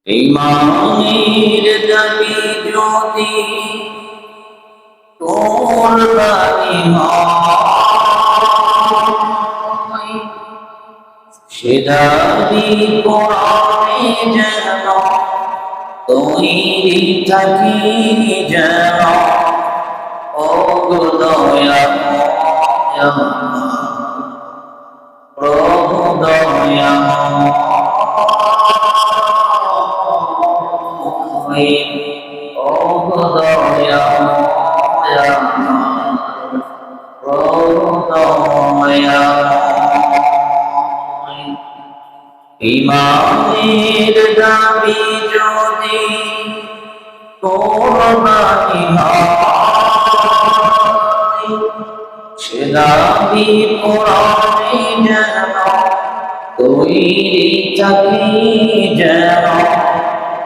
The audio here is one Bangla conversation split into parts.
ইমানের দাবি যদি তোর বাণী হয়, সে দাবি কোরআনে যেন তৈরি থাকি যেন। ও গো দয়াময় প্রভু দয়াময়, ও গো দয়াময় প্রভু দয়াময়। ইমানের দাবি যদি কোরবানি হয়, সে দাবি কোরআনে যেন তৈরি থাকি যেন।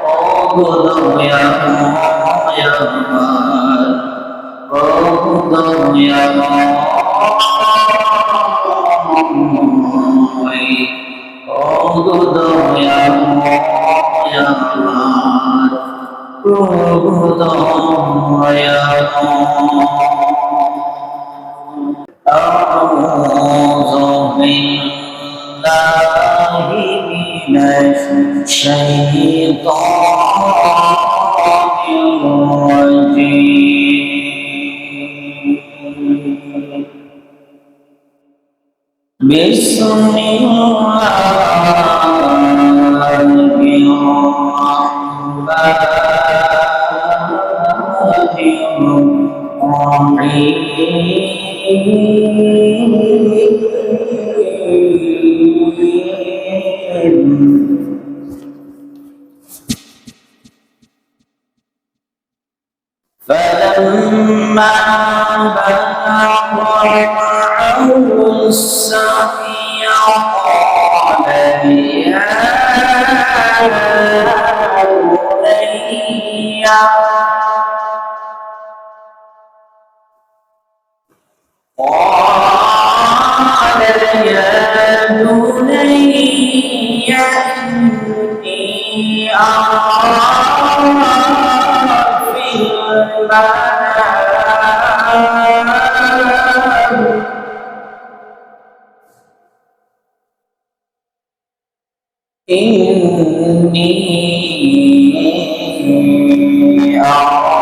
ও গো দয়াময় প্রভু দয়াময়, ও গো দয়াময় প্রভু দয়াময়। أعوذ بالله من الشيطان الرجيم. بسم الله الرحمن الرحيم. فلما بلغ معه السعي قال يا بني إني أرى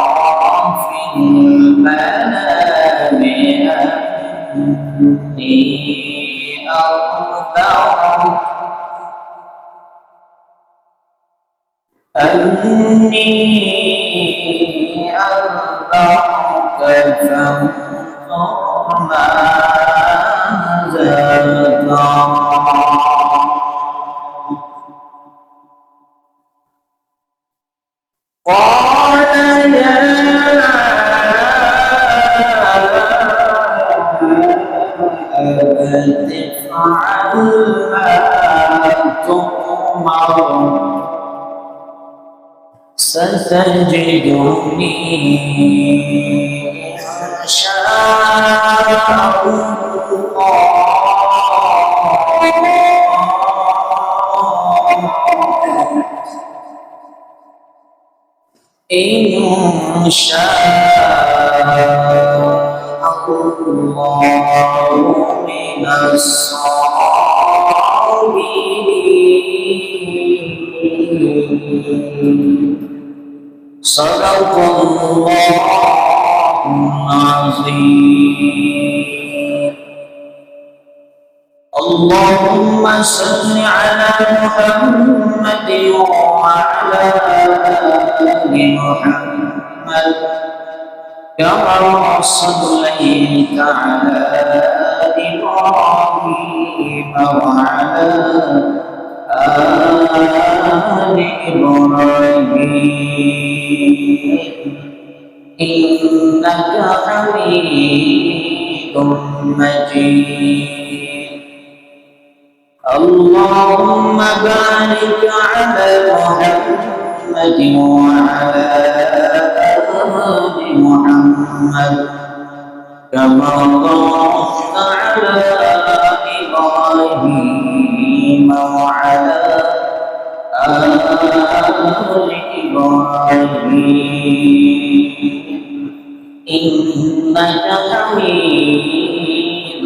في المنام إني أرى في المنام أني أذبحك فانظر ماذا ترى. قال يا أبت افعل ما تؤمر ستجدني إن شاء الله من الصابرين. صدق الله العظيم. اللهم صل على محمد وعلى آل محمد كما صليت على إبراهيم وعلى آل إبراهيم إنك حميد مجيد. اللهم بارك على محمد وعلى آل محمد كما باركت على إبراهيم وعلى آل إنك حميد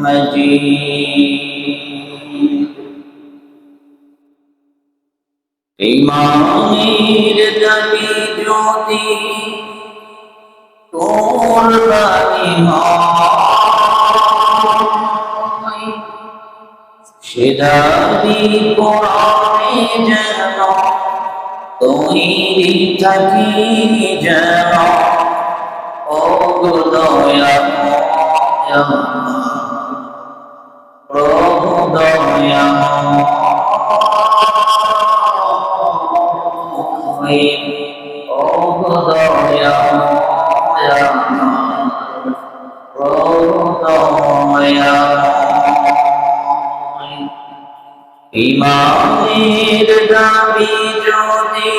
مجيد ইমানের দাবি যদি তোর বাণী হয় সে দাবি কোরআনে যেন তৈরি থাকি যেন ও দয়াময় প্রভু দয়াময় ও দয়াময় প্রভু দয়াময় ইমানের দাবি যদি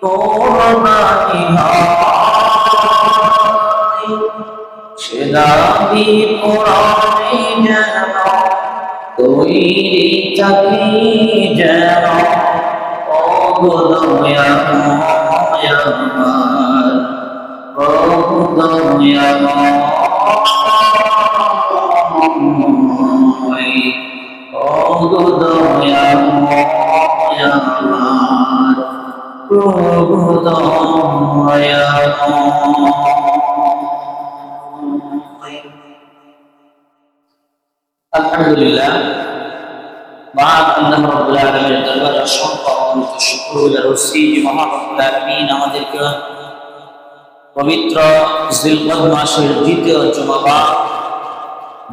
তোর বাণী হয় সে দাবি কোরআনে যেন তৈরি থাকি যেন ও দয়াময় প্রভু দয়াময় ও দয়াময় প্রভু দয়াময় আলহামদুলিল্লাহ আল্লাহ রাব্বুল আলামিনের দরবারে অসংখ্য অগণিত শুকর ও রসি মহান রব্বুল আলামিন আমাদেরকে পবিত্র জিলকদ মাসের দ্বিতীয়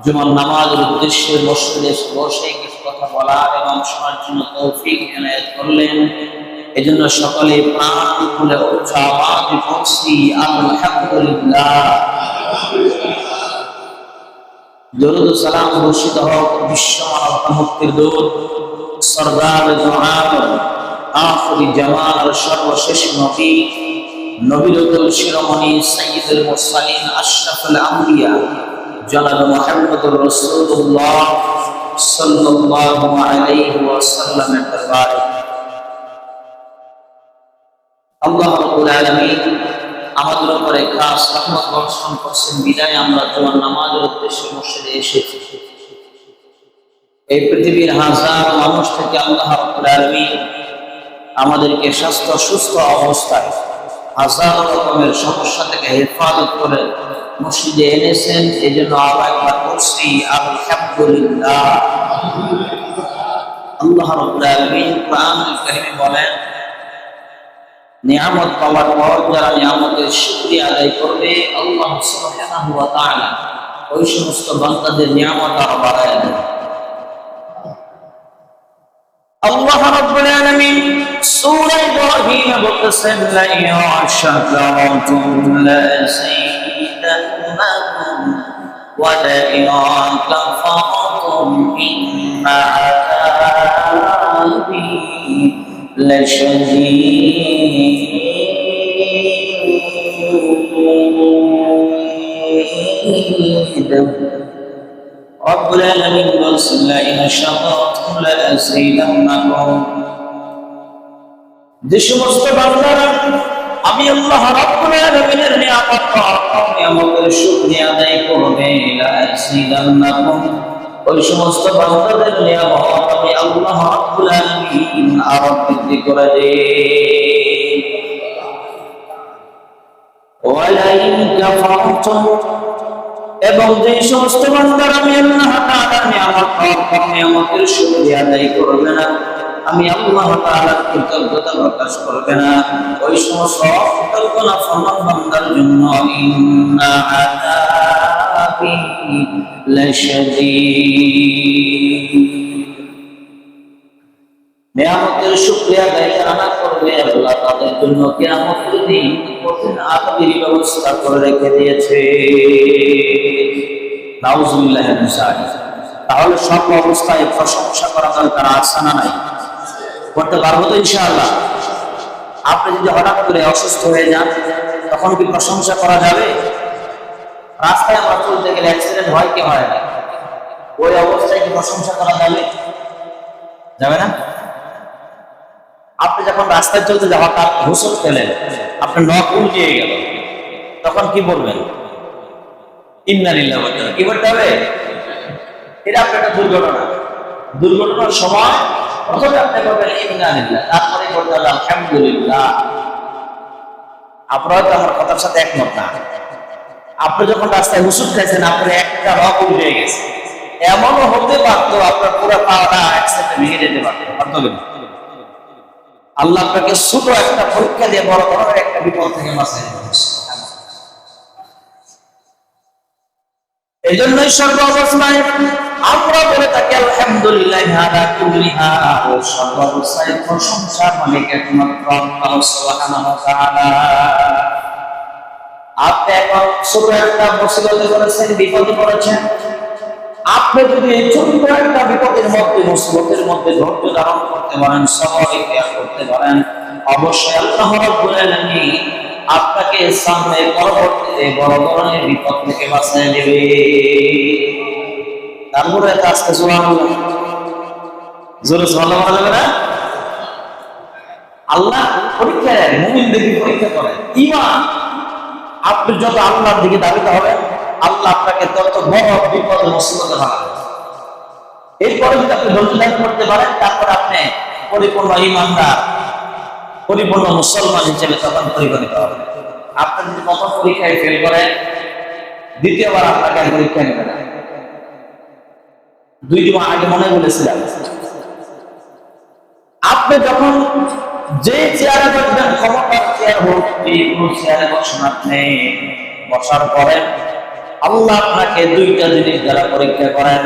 জুমার নামাজের উদ্দেশ্যে মসজিদে বসে কিছু কথা বলার এবং শোনার জন্য তৌফিক এনায়েত করলেন। এজন্য সকলে প্রাণ খুলে উচ্চ আওয়াজে বলছি আলহামদুলিল্লাহ। দরুদ ও সালাম বর্ষিত হোক বিশ্ব মানব মুক্তির দূত সরদার দো আলম আখিরি জামান সর্বশেষ নবী নবীরতুল শিরোমণি সাইয়্যিদুল মুরসালিন আশরাফুল আম্বিয়া জনাব মুহাম্মদুর রাসূলুল্লাহ সাল্লাল্লাহু আলাইহি ওয়াসাল্লামের দরবারে আল্লাহ রাব্বুল আলামিন আমাদের উপরে খাস রহমত বর্ষণ করছেন বিদায় আমরা জুমার নামাজের উদ্দেশ্যে মসজিদে এসেছি। এই পৃথিবীর হাজার মানুষ থেকে আল্লাহ রাব্বুল আলামিন আমাদেরকে স্বাস্থ্য সুস্থ অবস্থায় হাজার রকমের সমস্যা থেকে হেফাজত করে মসজিদে এনেছেন। এই জন্য আল্লাহ একবার বলছি আলহামদুলিল্লাহ। আল্লাহ রাব্বুল আলামিন কোরআনুল কারীমে বলেন নিয়ামত পাওয়ার পর যারা নিয়ামতের শুকরিয়া আদায় করবে আল্লাহ সুবহানাহু ওয়া তাআলা ওই সমস্ত বান্দাদের নিয়ামত আরো বাড়ায় দেন। আল্লাহ রাব্বুল আলামিন সূরা ইব্রাহিমে বলতেছেন লা ইয়াশাকারতুম লা সাইয়্যিদান্নাকুম ওয়া লা ইয়াকাফারতুম ইন্না আযাবি لشديد رب العالمين بسم إن شكرتم لأزيدنكم যে সমস্ত বান্দারা আমি আল্লাহ রাব্বুল আলামিনের নিয়ামতের শুকরিয়া আদায় করবে লাযিদান্নাকুম ওই সমস্ত বান্দাদের নিয়ামত আমি আল্লাহ রাব্বুল আলামিন আরো বৃদ্ধি করে দেই। ওয়ালাইন কাফারতুম এবং যে সমস্ত বান্দারা আমি আল্লাহ তাআলার নিয়ামতের শুকরিয়া আদায় করবে না আমি আল্লাহ তাআলার কৃতজ্ঞতা প্রকাশ করবে না ওই সমস্ত কৃতজ্ঞতা ফরমান বান্দার জন্য ইন্না আযাবি লাশাদীদ নিয়ামতের শুকরিয়া আদায় না করবে আল্লাহ তাদের জন্য কিয়ামতের দিন কঠিন আযাবের ব্যবস্থা করে রেখে দিয়েছে। নাউযুবিল্লাহি মিন যালিক। তাহলে সব অবস্থায় প্রশংসা করা দরকার আছে না নাই? করতে পারবো তো ইনশাআল্লাহ। আপনি যদি হঠাৎ করে অসুস্থ হয়ে যান তখন কি প্রশংসা করা যাবে? রাস্তায় আমরা চলতে গেলে অ্যাক্সিডেন্ট হয় কি হয় না, ওই অবস্থায় কি প্রশংসা করা যাবে? যাবে না। আপনি যখন রাস্তায় চলতে হঠাৎ হোঁচট খেলেন, আপনার নখ উল্টে গেল, তখন কি বলবেন? ইন্না লিল্লাহি ওয়া ইন্না ইলাইহি, কি বলতে হবে? এটা আপনার একটা দুর্ঘটনা, দুর্ঘটনার সময় প্রথমে আপনি বলবেন ইন্না লিল্লাহ, তারপরে বলতে হবে আলহামদুলিল্লাহ। আপনারা তো আমার কথার সাথে একমত না। আপনি যখন রাস্তায় হুসুট খাইছেন, আপনার একটা রক উঠে গেছে, এমনও হতে পারতো আপনার পুরো পাওয়াটা একসাথে ভেঙে যেতে পারতো, পারতো না? আল্লাহ আপনাকে ছোট একটা পরীক্ষা দিয়ে বড় ধরনের একটা বিপদ থেকে বাঁচাই দিয়েছে। এই জন্যই সর্ব অবস্থায় আমরা বলে থাকি আলহামদুলিল্লাহ আলা কুল্লি হাল, সর্ব অবস্থায় প্রশংসা মালিক একমাত্র আল্লাহ সুবহানাহু ওয়া তাআলা। আপনি এখন ছোট একটা মুসিবতে পড়েছেন, বিপদে পড়েছেন, আপনি যদি এই ছোট্ট একটা বিপদের মধ্যে, মুসিবতের মধ্যে ধৈর্য ধারণ করতে পারেন, সবর ইখতিয়ার করতে পারেন, অবশ্যই আল্লাহ রাব্বুল আলামিন আপনাকে সামনে পরবর্তীতে বড় ধরনের বিপদ থেকে বাঁচিয়ে নেবে। তারপরে আজকে সুবহানাল্লাহ, জোরে সুবহানাল্লাহ বলা যাবে না? আল্লাহ পরীক্ষা দেয়, মুমিনদেরকে পরীক্ষা করেন। ঈমান, আপনি যত আল্লাহর দিকে ধাবিত হবেন, আল্লাহ আপনাকে তত বড় বিপদ মুসিবতে বানাবেন। এরপরে যদি আপনি ধৈর্য ধারণ করতে পারেন, তারপর আপনি পরিপূর্ণ ঈমানদার, পরিপূর্ণ মুসলমান হিসেবে তখন পরিগণিত হবেন। আপনি যদি প্রথম পরীক্ষায় ফেল করেন, দ্বিতীয়বার আপনাকে পরীক্ষা নেবে না। 2 দিন আগে মনে বলেছিলাম, আপনি যখন যে চেয়ারে বসবেন, ক্ষমতার চেয়ার হোক, কোনো চেয়ারে বসেন, আপনি বসার পরে আল্লাহ আপনাকে 2টা জিনিস দ্বারা পরীক্ষা করেন।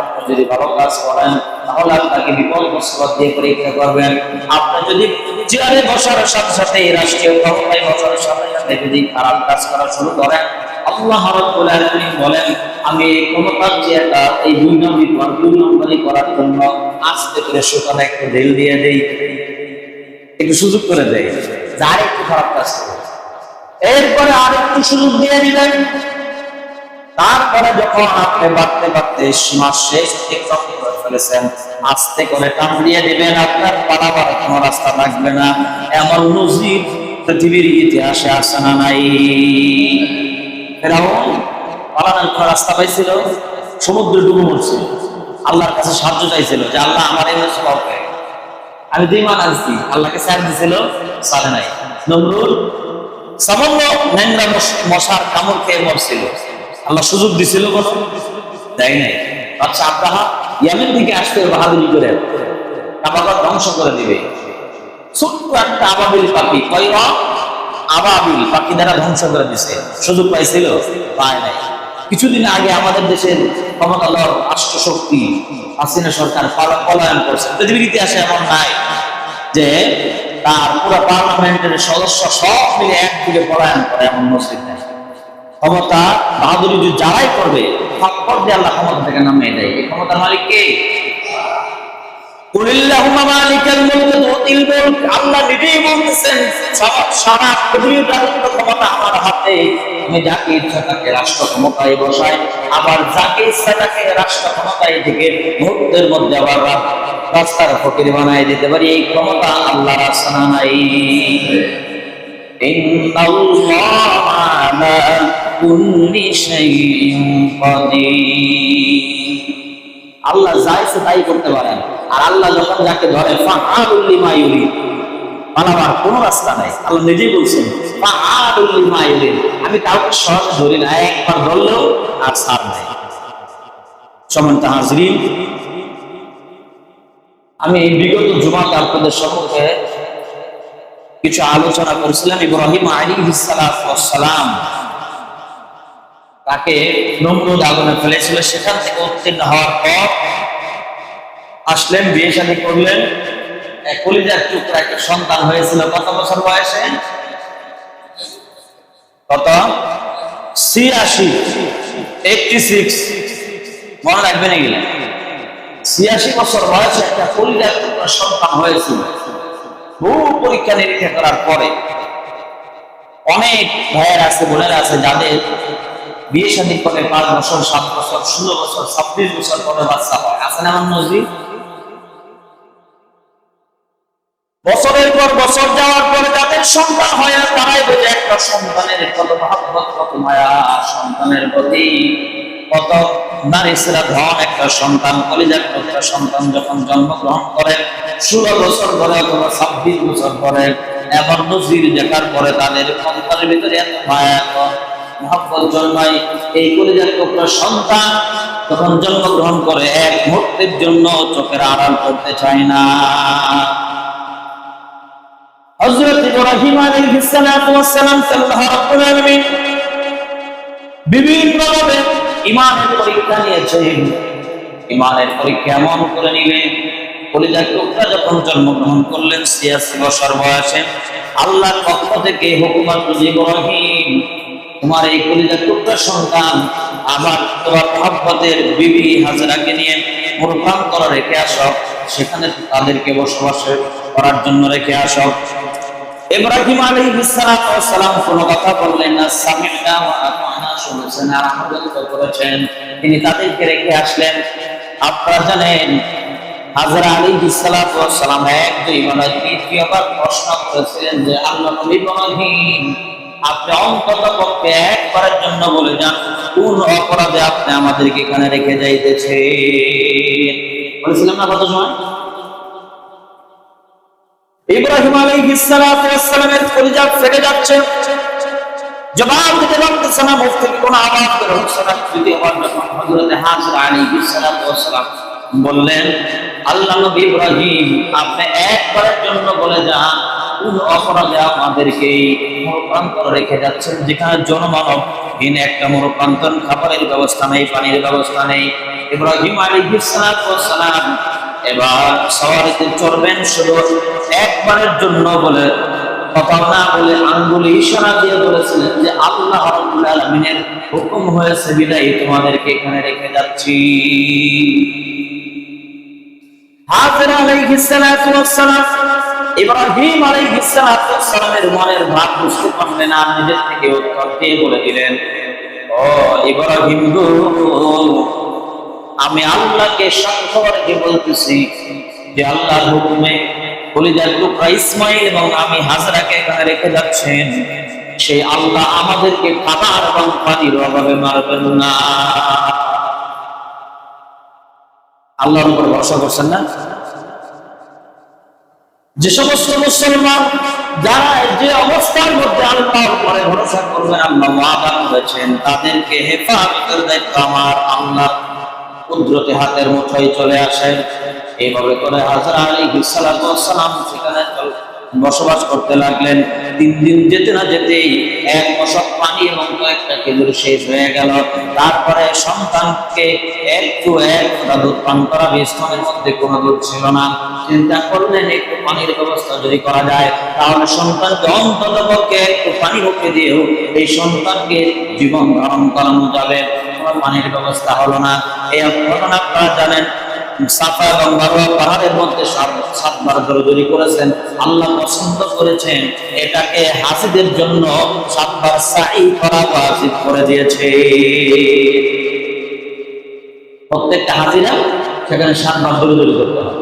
আপনি যদি ভালো কাজ করেন, তাহলে আপনাকে বিপদ মুসিবত দিয়ে পরীক্ষা করবেন। আপনি যদি চেয়ারে বসার সাথে সাথে, রাষ্ট্রীয় ক্ষমতায় বসার সাথে সাথে যদি খারাপ কাজ করা শুরু করেন, আল্লাহ রাব্বুল আলামিন বলেন, আমি কোন কাজ চেয়ারটা এই 2 নম্বরই করার জন্য আস্তে করে সুতরাং একটু ঢিল দিয়ে দেই, একটু সুযোগ করে দেয়, যার একটু খারাপ কাজ করে, এরপরে আর একটু সুযোগ দিয়ে দিবেন। তারপরে যখন আপনি বাড়তে বাড়তে সীমা শেষ অতিক্রম করে ফেলেছেন, আস্তে করে টান দিয়ে দিবেন, আপনার পালাবার কোনো রাস্তা থাকবে না। এমন নজির পৃথিবীর ইতিহাসে আসে না নাই? ফিরআউন পালানোর কোনো রাস্তা পাইছিল? সমুদ্রে ডুবে মরছিল, আল্লাহর কাছে সাহায্য চাইছিল যে আল্লাহ আমার এই সবকে, আমি 2 মান আসছি, আল্লাহকে সাহায্য দিছিল, সালে নাই। নমরুদ সামান্য ন্যাংরা মশার কামড় খেয়ে মরছিল, আল্লাহ সুযোগ দিছিল? কোনো দেয় নাই। আচ্ছা, আব্রাহা ইয়ামেন থেকে আসতে বাহাদুরি করে কাবাগর ধ্বংস করে দিবে, ছোট্ট একটা আবাবিল পাখি, কয়রা আবাবিল পাখি দ্বারা ধ্বংস করে দিছে, সুযোগ পাইছিল? পায় নাই। কিছুদিন আগে আমাদের দেশের ক্ষমতাধর রাষ্ট্রশক্তি হাসিনা সরকার পলায়ন করছে। পৃথিবীর ইতিহাসে এমন নাই যে তার পুরো পার্লামেন্টের সদস্য সব মিলে একদিকে পলায়ন করে, এমন মসজিদ নাই। ক্ষমতা বাহাদুরি যারাই করবে, থাপ্পড় দিয়ে আল্লাহ ক্ষমতা থেকে নামিয়ে দেয়। এই ক্ষমতার মালিক কে? কুলিল্লাহুম্মা মালিকাল মুলক তুতিল মুলক, আল্লাহ নিজেই বলতেছেন সারা পৃথিবীর রাজত্ব ক্ষমতা আমার হাতে, আমি যাকে ইচ্ছা তাকে রাষ্ট্র ক্ষমতায় বসাই, আবার যাকে ইচ্ছা তাকে রাষ্ট্র ক্ষমতায় থেকে মুহূর্তের মধ্যে আবার রাস্তার ফকির বানাই দিতে পারি। এই ক্ষমতা আল্লাহর আছে না নাই? ইন্নাল্লাহা আলা কুল্লি শাইইন কাদির। আল্লাহ যা ইচ্ছা তাই করতে পারেন, আর আল্লাহ যখন যাকে ধরে ফাআলুল লিমা ইউরিদ, পালাবার কোনো রাস্তা নাই। আল্লাহ নিজেই বলছেন ফাআলুল লিমা ইউরিদ, আমি কাউকে সহজে ধরি না, একবার ধরলেও আর ছাড় নাই। সম্মানিত হাজরিন, আমি এই বিগত জুমাতে আপনাদের সম্মুখে কিছু আলোচনা করেছিলাম। ইব্রাহিম আলাইহিস সালাম তাকে নমরুদ আগুনে ফেলেছিল, সেখান থেকে উত্তীর্ণ হওয়ার পর আসলেন, বিয়ে শাদী করলেন, কলিজার টুকরা একটা সন্তান হয়েছিল। কত বছর বয়সে? কত? 86 মনে রাখবেন এগুলো। 86 বছর বয়সে একটা কলিজার টুকরা সন্তান হয়েছিল। বহু পরীক্ষা নিরীক্ষা করার পরে অনেক ভাইয়ের আছে, বোনেরা আছে যাদের বিয়ে শাদী করে 5 বছর, 7 বছর, 16 বছর, 26 বছর পরে বাচ্চা হয়। আছে না এমন নজির? বছরের পর বছর যাওয়ার পরে তাদের সন্তান হয়, তারাই বোঝে একটা সন্তানের কত মহব্বত, কত মায়া, সন্তানের প্রতি কত নারীরা ধন। একটা সন্তান, কলিজার একটা সন্তান যখন জন্মগ্রহণ করে 16 বছর পরে অথবা 26 বছর পরে এমন নজির দেখার পরে তাদের সন্তানের ভিতরে এত মায়া, এত মহব্বত জন্মায়। এই কলিজার টুকরা সন্তান তখন জন্মগ্রহণ করে এক মুহূর্তের জন্য চোখের আড়াল করতে চায় না। হযরত ইব্রাহিম আলাইহিস সালাতু ওয়াস সালাম আল্লাহ রাব্বুল আলামিন বিভিন্ন ভাবে ঈমানের পরীক্ষা নিয়েছেন। ঈমানের পরীক্ষা এমন করে নিলেন, কলিজার টুকরা যখন জন্মগ্রহণ করলেন 86 বছর বয়সে, আল্লাহর পক্ষ থেকে হুকুম আসলো, ইব্রাহিম তোমার এই কলিজার টুকরা সন্তান আমার তোমার মহব্বতের বিবি হাজরাকে নিয়ে মরুপ্রান্তরে রেখে আসো, সেখানে তাদেরকে বসবাস করার জন্য রেখে আসো। ইব্রাহিম আলাইহিস সালাতু ওয়াস সালাম কোনো কথা বললেন না, সামি'না ওয়া আতা'না, শুনেছেন আর আমল করেছেন। তিনি তাদেরকে রেখে আসলেন। আপনারা জানেন হাজরা আলাইহিস সালাতু ওয়াস সালাম এক দুইবার তৃতীয়বার প্রশ্ন করেছিলেন যে আল্লাহ নবী ইব্রাহিম আপনি অন্তত পক্ষে একবারের জন্য বলে যান কোন অপরাধে আপনি আমাদেরকে এখানে রেখে যাইতেছে। বলেছিলাম না কত সময়? ইব্রাহিম আলাইহিস সালাতু ওয়াস সালামের কলিজা ফেটে যাচ্ছে, জবাব দিতে পারতেছে না, মুখ থেকে কোনো আওয়াজ বের হচ্ছে না। দ্বিতীয়বার যখন হযরত হাজরা আলাইহিস সালাতু ওয়াস সালাম বললেন আল্লাহ নবী ইব্রাহিম আপনি একবারের জন্য বলে যান কোন অপরাধে আমাদেরকে মরুপ্রান্তরে রেখে যাচ্ছেন, যেখানে জনমানবহীন একটা মরুপ্রান্তর, খাবারের ব্যবস্থা নেই, পানির ব্যবস্থা নেই। ইব্রাহিম আলাইহিস সালাতু ওয়াস সালাম এবার সওয়ারিতে চড়বেন, শুধু একবারের জন্য বলে কথা না বলে আঙ্গুলে ইশারা দিয়ে বলেছিলেন যে আল্লাহ রাব্বুল আলামিনের হুকুম হয়েছে বিদায় তোমাদেরকে এখানে রেখে যাচ্ছি। হাজরা আলাইহিস সালাতু ওয়াস সালাম ইব্রাহিম আলাইহিস সালাতু ওয়াস সালামের মনের ভাব বুঝতে পারলেন না, নিজের থেকে উত্তর দিয়ে বলে দিলেন, ও ইব্রাহিম গো, আমি আল্লাহকে সাক্ষ্য রেখে বলতেছি যে আল্লাহর হুকুমে কলিজার টুকরা ইসমাইল এবং আমি হাজরাকে এখানে রেখে যাচ্ছেন, সেই আল্লাহ আমাদেরকে খাবার এবং পানির অভাবে মারবেন না। আল্লাহর উপর ভরসা করছেন না? যে সমস্ত মুসলমান যারা যে অবস্থার মধ্যে আল্লাহর উপরে ভরসা করবেন, আল্লাহ ওয়াদা করেছেন তাদেরকে হেফাজতের দায়িত্ব আমার আল্লাহ কুদরতি হাতের মুঠোয় চলে আসেন। এইভাবে করে হাজরা আলাইহিস সালাতু ওয়াস সালাম সেখানে বসবাস করতে লাগলেন। 3 দিন যেতে না যেতেই এক মশক পানি এবং কয়েকটা খেজুর শেষ হয়ে গেল। তারপরে সন্তানকে একটু দুধ পান করা, স্তনের মধ্যে কোনো দুধ ছিল না। চিন্তা করলেন একটু পানির ব্যবস্থা যদি করা যায় তাহলে সন্তানকে অন্তত পক্ষে একটু পানি মুখে দিয়েও এই সন্তানকে জীবন ধারণ করানো যাবে। পানির ব্যবস্থা হলো না। এই ঘটনা আপনারা জানেন, সাফা এবং মারওয়া পাহাড়ের মধ্যে 7বার দৌড়াদৌড়ি করেছেন, আল্লাহ পছন্দ করেছেন এটাকে হাজিদের জন্য 7বার সাই করা ওয়াজিব করে দিয়েছে। প্রত্যেকটা হাজিরা সেখানে 7বার দৌড়াদৌড়ি করতে হবে।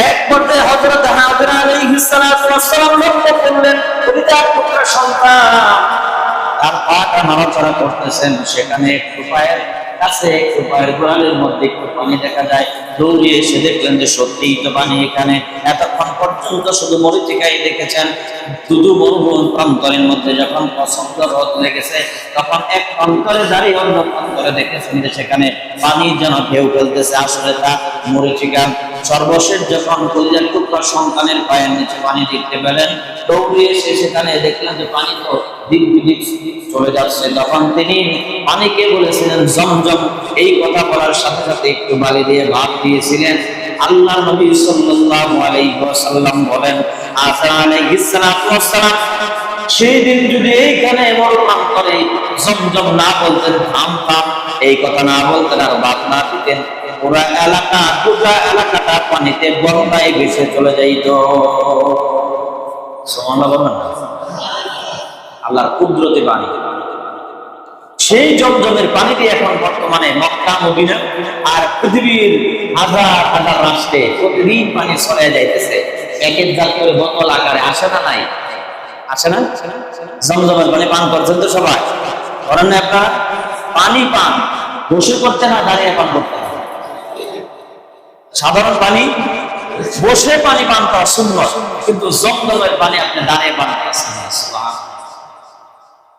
এক পর্যায়ে হযরত হাজরা আলাইহিস সালাতু ওয়াস সালাম লক্ষ্য করলেন কলিজার টুকরা সন্তান তার পাটা নড়াচড়া করতেছেন, সেখানে একটু পায়ের কাছে একটু পায়ের গোড়ালির মধ্যে একটু পানি দেখা যায়। দৌড়ে এসে দেখলেন যে সত্যিই তো পানি এখানে। এতক্ষণ পর্যন্ত শুধু মরীচিকাই দেখেছেন। দুদু মরুভূমি প্রান্তরের মধ্যে যখন প্রচন্ড রোদ লেগেছে তখন এক প্রান্তরে দাঁড়িয়ে অন্য প্রান্তরে দেখেছেন যে সেখানে পানি যেন ঢেউ ফেলতেছে, আসলে তা মরীচিকা। সর্বশেষ যখন কলিজার টুকরা সন্তানের পায়ের নিচে পানি দেখতে পেলেন, দৌড়ে এসে সেখানে দেখলেন যে পানি তো দিক দিক চলে যাচ্ছে। তখন তিনি পানিকে বলেছিলেন জমজম। এই কথা বলার সাথে সাথে একটু বালি দিয়ে ভাত দিয়েছিলেন। আল্লাহ নবী সাল্লাল্লাহু আলাইহি ওয়াসাল্লাম বলেন, হাজরা আলাইহিস সালাতু ওয়াস সালাম সেই দিন যদি এইখানে মরলাম করে জমজম না বলতেন, থাম থাম এই কথা না বলতেন আর ভাত না দিতেন, পুরা এলাকা গোটা এলাকাটা পানিতে বন্যায় ভেসে চলে যাইত। সুবহানাল্লাহ বলেন। আল্লাহর কুদরতি বাণী। সেই জমজমের পানি দিয়ে এখন বর্তমানে মক্কা মদিনা আর পৃথিবীর হাজার হাজার রাষ্ট্রে প্রতিদিন পানি ছড়িয়ে যাইতেছে। প্যাকেট জাত করে বোতল আকারে আসে না, নাই আসে না? জমজমের পানি পান করছেন তো সবাই? করেন না আপনারা? পানি পান বসে করতে না, দাঁড়িয়ে পান করতে না। সাধারণ পানি বসে পানি পান করা সুন্নাত, কিন্তু জমজমের পানি আপনি দাঁড়িয়ে পান করা সুন্নাত। সুবহানাল্লাহ,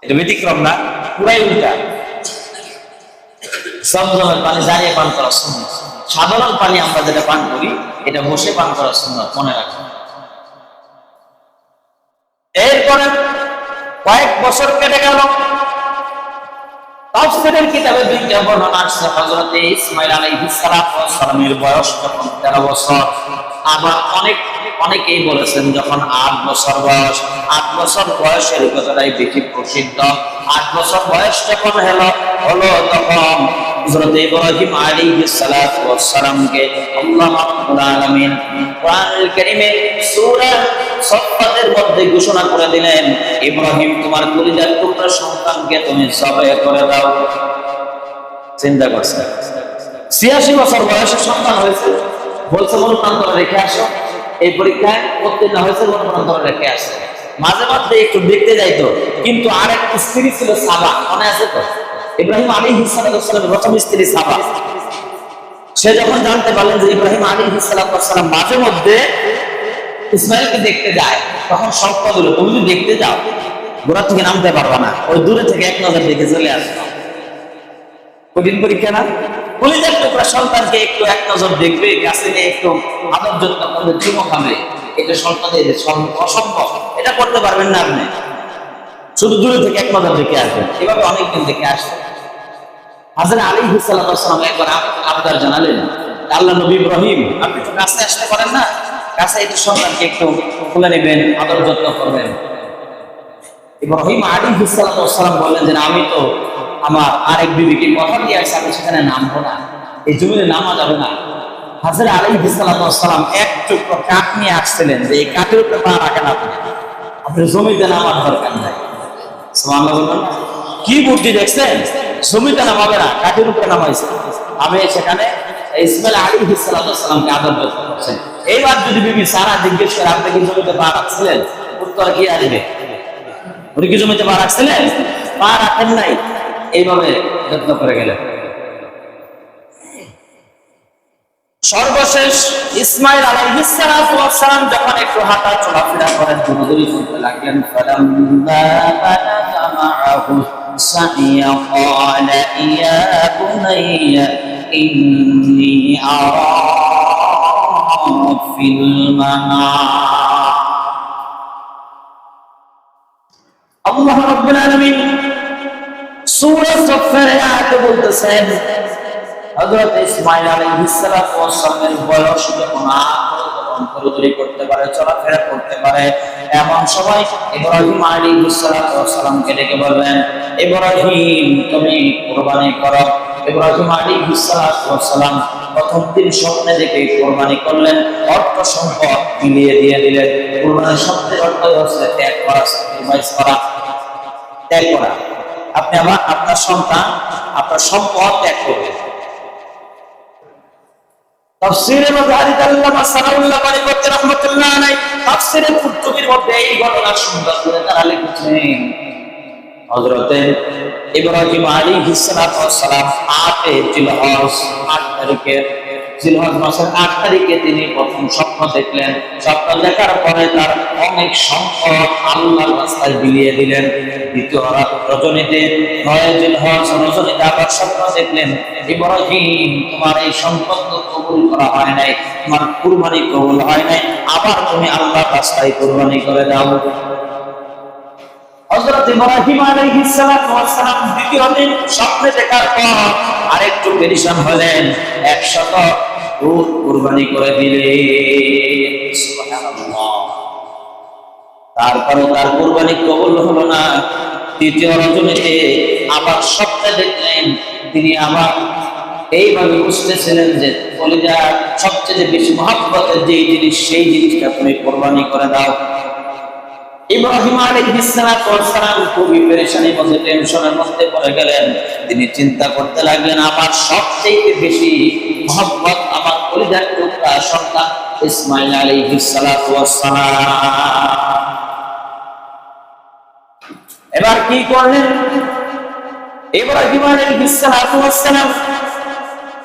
এটা ব্যতিক্রম না, পুরাই উল্টা। জমজমের পানি দাঁড়িয়ে পান করা সুন্নাত। সাধারণ পানি আমরা যেটা পান করি এটা বসে পান করা সুন্নাত, মনে রাখবেন। এরপরে কয়েক বছর কেটে গেল, তাফসীরের কিতাবে দুইটা বর্ণনা আছে। হযরত ইসমাঈল আলাইহিস সালামের বয়স তখন 13 বছর। আবার অনেকেই বলেছেন যখন 8 বছর বয়স। 8 বছর বয়সের কথাটাই বেশি প্রসিদ্ধ। 8 বছর বয়স যখন হলো তখন হযরত ইব্রাহিম আলাইহিস সালামকে আল্লাহ রাব্বুল আলামিন কোরআনুল কারীমে সূরা সফফাতের মধ্যে ঘোষণা করে দিলেন, ইব্রাহিম তোমার কলিজার টুকরা সন্তানকে তুমি জবাই করে দাও। চিন্তা করছেন, 86 বছর বয়সে সন্তান হয়েছে, বলছে মরণান্তরে রেখে আসো। এই পরীক্ষায় উত্তীর্ণ হয়েছে, মরণান্তরে রেখে আসে। মাঝে মাঝে একটু দেখতে যাইতো, কিন্তু আর এক স্ত্রী ছিল সাবা, মনে আছে তো? ইব্রাহিম আলাইহিস সালামের প্রথম স্ত্রী সাবা। সে যখন জানতে পারলেন যে ইব্রাহিম আলাইহিস সালাম মাঝে মধ্যে ইসমাইলকে দেখতে যায়, তখন সংকট হলো, তুমি যদি দেখতে যাও গোড়া থেকে নামতে পারবা না, ওই দূরে থেকে এক নজর দেখে চলে আসবে। কঠিন পরীক্ষা না? কলিজার টুকরা সন্তানকে একটু এক নজর দেখবে, কাছে নিয়ে একটু আদর যত্ন করবে, চুমো খাবে, এটা সন্তানের অসম্ভব, এটা করতে পারবেন না আপনি। শুধু দূরে থেকে এক নজর দেখে আসবেন, এভাবে অনেকদিন দেখে আসবেন। হযরত আলাইহিস সালাম একবার আবদার জানালেন, আল্লাহ নবী ইব্রাহিম, আপনি তো কাছে আসতে পারেন না, কাছে একটু সন্তানকে একটু খুলে নেবেন, আদর যত্ন করবেন। ইব্রাহিম আলাইহিস সালাম বললেন যে আমি তো আমার আরেক বিবিকে কথা দিয়ে আসছি, আমি সেখানে নামবো না, এই জমিনে নামা যাবে না। হযরত আলাইহিস সালাম এক টুকরো কাঠ নিয়ে আসছিলেন, যে এই কাঠের উপরে পা রাখেন আপনি, আপনার জমিতে নামার দরকার নাই। সুবহানাল্লাহ বলুন। কি বুদ্ধি দেখছেন? জমিতে নামাবে না, কাঠের উপরে নামাইছে। আমি সেখানে ইসমাঈল আলাইহিস সালামকে আদর যত্ন করছেন। এইবার যদি বিবি সারা জিজ্ঞেস করে আপনি কি জমিতে পা রাখছিলেন, উত্তর কি আসবে? উনি কি জমিতে পা রাখছিলেন? পা রাখেন নাই। এইভাবে যত্ন করে গেলেন। সর্বশেষ ইসমাঈল আলাইহিস সালাম যখন একটু হাঁটা চলাফেরা করেন, দৌড়াদৌড়ি করতে লাগলেন, ফালাম্মা বালাগা মাআহু সাইয়া ক্বালা ইয়া বুনাইয়া ইন্নী আরা ফিল মানাম। আল্লাহ রাব্বুল আলামিন সূরা সফফার আয়াতে বলতেছেন, হযরত ইসমাঈল আলাইহিস সালামের বয়স যখন দৌড়াদৌড়ি করতে পারে, চলাফেরা করতে পারে, এমন সময় ইব্রাহিম আলাইহিস সালামকে ডেকে বললেন, ইব্রাহিম তুমি কুরবানি করো। ইব্রাহিম আলাইহিস সালাম প্রথম দিন স্বপ্নে দেখে কুরবানি করলেন, অর্থ সম্পদ মিলিয়ে দিয়ে দিলেন। কুরবানির শব্দের অর্থ হচ্ছে ত্যাগ করা, স্যাক্রিফাইস করা, ত্যাগ করা। আপনি আপনার সন্তান, আপনার সম্পদ ত্যাগ করবেন। তাফসীরে মাযারিদ আল্লামা সানাউল্লাহ বারিকত রাহমাতুল্লাহ আলাইহি তাফসীরে কুতুবির মধ্যে এই ঘটনা সুন্দর করে তারা লিখেছেন, হযরত ইব্রাহিম আলাইহিস সালাম 8 জিলহজ, 8 তারিখে জিলহজ মাসের 8 তারিখে তিনি প্রথম স্বপ্ন দেখলেন। স্বপ্ন দেখার পরে তার অনেক সম্পদ আল্লাহর রাস্তায় বিলিয়ে দিলেন। দ্বিতীয় রজনীতে 9 জিলহজ রজনীতে আবার স্বপ্ন দেখলেন, ইব্রাহিম তোমার এই সম্পদ কবুল করা হয় নাই, তোমার কুরবানি কবুল হয় নাই, আবার তুমি আল্লাহর রাস্তায় কুরবানি করে দাও। হযরত ইব্রাহিম আলাইহিস সালাম দ্বিতীয় দিন স্বপ্নে দেখার পর আরেকটু পেরেশান হলেন, 100 উট কুরবানি করে দিলেন। সুবহানাল্লাহ। তারপরে তার কুরবানি কবুল হলো না। তৃতীয় রজনীতে আবার স্বপ্নে দেখলেন, তিনি আবার এইভাবে বুঝতেছিলেন যে কলিজার সবচেয়ে বেশি মহব্বতের যে জিনিস, সেই জিনিসটা তুমি কুরবানি করে দাও। ইব্রাহিম আলাইহিস সালাম খুবই পেরেশানির মধ্যে, টেনশনের মধ্যে পড়ে গেলেন। তিনি চিন্তা করতে লাগলেন, আমার সবচেয়ে বেশি মহব্বত আমার কলিজার টুকরা সন্তান ইসমাঈল আলাইহিস সালাম। এবার কি করলেন ইব্রাহিম আলাইহিস সালাম?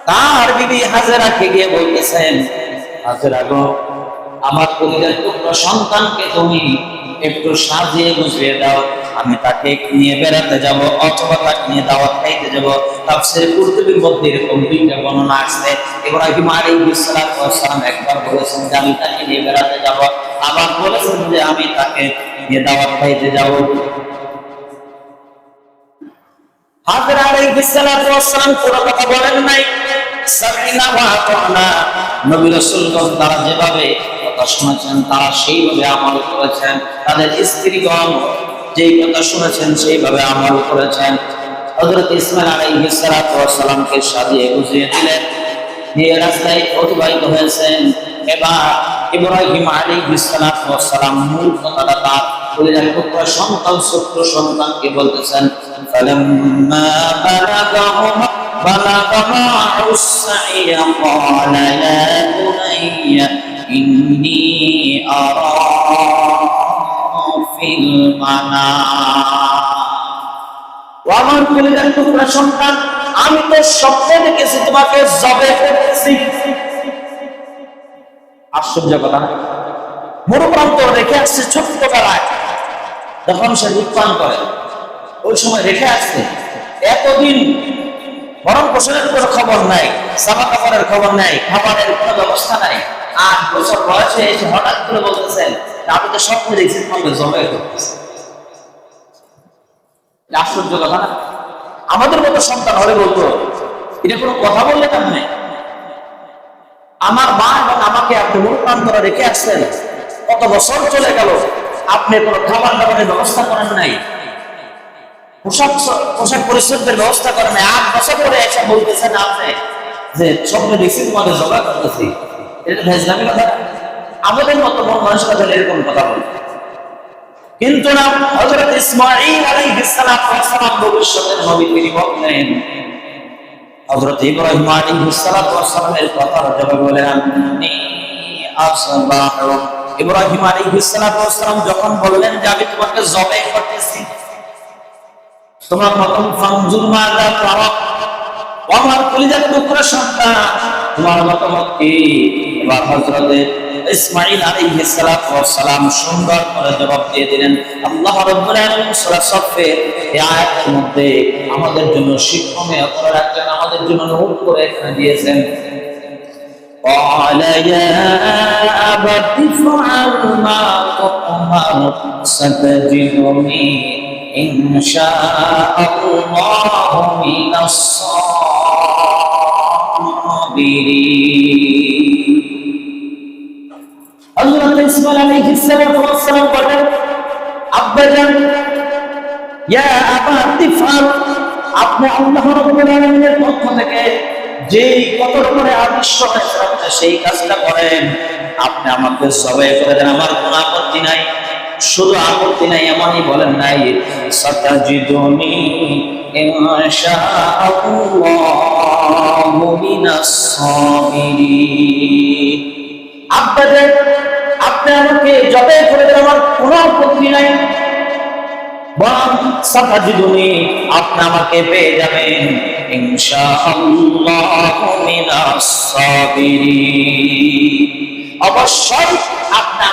তার বিবি হাজেরাকে গিয়ে বলতেছেন, হাজেরা গো, আমার কলিজার টুকরা সন্তানকে তুমি একটু সাজিয়ে গুছিয়ে দাও, আমি তাকে নিয়ে বেড়াতে যাব অথবা তাকে নিয়ে দাওয়াত খাইতে যাব। তাফসীরে কুরতুবীর মধ্যে এরকম দুইটা বর্ণনা আছে। ইব্রাহিম আলাইহিস সালাম একবার বলেছেন যে আমি তাকে নিয়ে বেড়াতে যাব, আবার বলেছেন যে আমি তাকে নিয়ে দাওয়াত খাইতে যাব। হাজেরা আলাইহিস সালাম পুরো কথা বলেন নাই, সামিনা ওয়া আতানা। নবী রাসূলগণ তারা যেভাবে কথা শুনেছেন তারা সেইভাবে আমল করেছেন, তাদের স্ত্রীগণ যেই কথা শুনেছেন সেইভাবে আমল করেছেন। হযরত ইসমাঈল আলাইহিস সালামকে সাজিয়ে গুছিয়ে দিলেন, নিয়ে রাস্তায় অতিবাহিত হয়েছেন। এবার ইব্রাহিম আলাইহিস সালাম মূল কথাটা তার কলিজার টুকরা সন্তান ছোট্ট সন্তানকে বলতেছেন, ফালাম্মা بلغ معه السعي قال يا بني إني أرى في المنام وأمر কলিজার টুকরা সন্তান, আমি তো স্বপ্নে দেখেছি তোমাকে জবে করতেছি। আশ্চর্য কথা, মরুপ্রান্ত রেখে আসছে ছোট্টবেলায় যখন সে রূপপান করে, ওই সময় রেখে আসছে এতদিন ভরণ পোষণের কোনো খবর নাই, জামা কাপড়ের খবর নাই, খাবারের কোনো ব্যবস্থা নাই। 8 বছর বয়সে এসে হঠাৎ করে বলতেছেন আমি তো স্বপ্নে দেখছি তোমাকে জবাই করতেছি। আশ্চর্য কথা না? আমাদের মতো সন্তান হলে বলতো এটা কোনো কথা বললে না, নেই আমার মা এবং আমাকে আপনি মরুপ্রান্তরে রেখে আসছেন, কত বছর চলে গেল, আপনি কোনো খাবার দাবারের ব্যবস্থা করেন নাই, পোশাক পরিচ্ছদের ব্যবস্থা করেন নাই, 8 বছর পরে এসে বলতেছেন আপনি যে স্বপ্নে দেখছি তোমাদের জবাই করতেছি। এটা ভেজলামি কথা। আমাদের মতো মন মানসিকতা এরকম কথা বলে, কিন্তু না। হযরত ইসমাঈল আলাইহিস সালাম ভবিষ্যতের নবী, তিনি বললেন হযরত ইব্রাহিম আলাইহিস সালামের কথার জবাবে বলেন আন্নী আসবাহু। ইব্রাহিম আলাইহিস সালাম যখন বললেন যে আমি তোমাকে জবাই করতেছি, তোমার মতন ফানজুর মাযা তারা, আমার কলিজার টুকরা সন্তান তোমার মতামত কি? এবার হযরত ইসমাঈল আলাইহিস সালাম সুন্দর করে জবাব দিয়ে দিলেন। আল্লাহ রাব্বুল আলামিন সূরা সাফের এই আয়াতের মধ্যে আমাদের জন্য শিক্ষণীয় করে রাখলেন, আমাদের জন্য নোট করে এখানে দিয়েছেন। قال يا أبت افعل ما تؤمر ستجدني إن شاء الله من الصابرين। হযরত ইসমাঈল আলাইহিস সালাম বলেন, আব্বাজান ইয়া আবাত ইফআল, আপনি আল্লাহ রাব্বুল আলামিনের পক্ষ থেকে যেই কদর করে আদেশ হয়েছে আপনি সেই কাজটা করেন, আপনি আমাকে জবাই করে দেন, আমার কোনো আপত্তি নাই। শুধু আপত্তি নাই এমনই বলেন নাই, সাতাজিদুনি ইনশাআল্লাহু মিনাস সাবিরিন। আব্বাজান আপনি আমাকে জবাই করে দেন, আমার কোনো আপত্তি নাই, বরং সাতাজিদুনি আপনি আমাকে পেয়ে যাবেন ইনশাআল্লাহু মিনাস সাবিরিন। অবশ্যই আপনি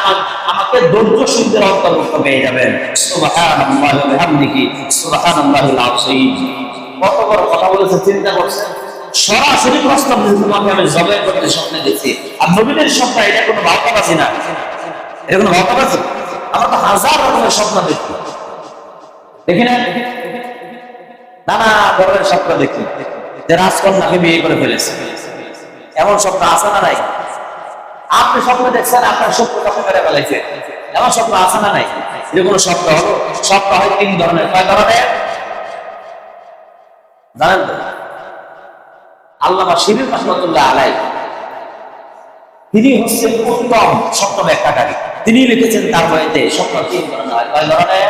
আমাকে ধৈর্যশীলদের অন্তর্ভুক্ত পেয়ে যাবেন। সুবহানাল্লাহি ওয়া বিহামদিহি সুবহানাল্লাহিল আযীম। কত বড় কথা বলেছে, চিন্তা করছেন? সরাসরি প্রস্তাব দিয়েছে তোমাকে আমি জবাই করতে স্বপ্নে দেখছি। আর নবীদের স্বপ্ন এটা কোনো ভাওতাবাজি না, এটা কোনো ভাওতাবাজি। আমরা তো হাজার রকমের স্বপ্ন দেখি, দেখি না? নানা ধরনের স্বপ্ন দেখি যে রাজকন্যাকে বিয়ে করে ফেলেছে, এমন স্বপ্ন আছে না নাই? আপনি স্বপ্ন দেখছেন আপনার স্বপ্ন কখন মেরে ফেলেছে, এমন স্বপ্ন আছে না নাই? যে কোনো স্বপ্ন হলো, স্বপ্ন হয় 3 ধরনের। কয় ধরনের জানেন তো? আল্লামা শিবির রহমাতুল্লাহ আলাইহি তিনি হচ্ছেন উত্তম স্বপ্ন ব্যাখ্যাকারী। তিনি লিখেছেন তার বইতে স্বপ্ন 3 ধরনের হয়। কয় ধরনের?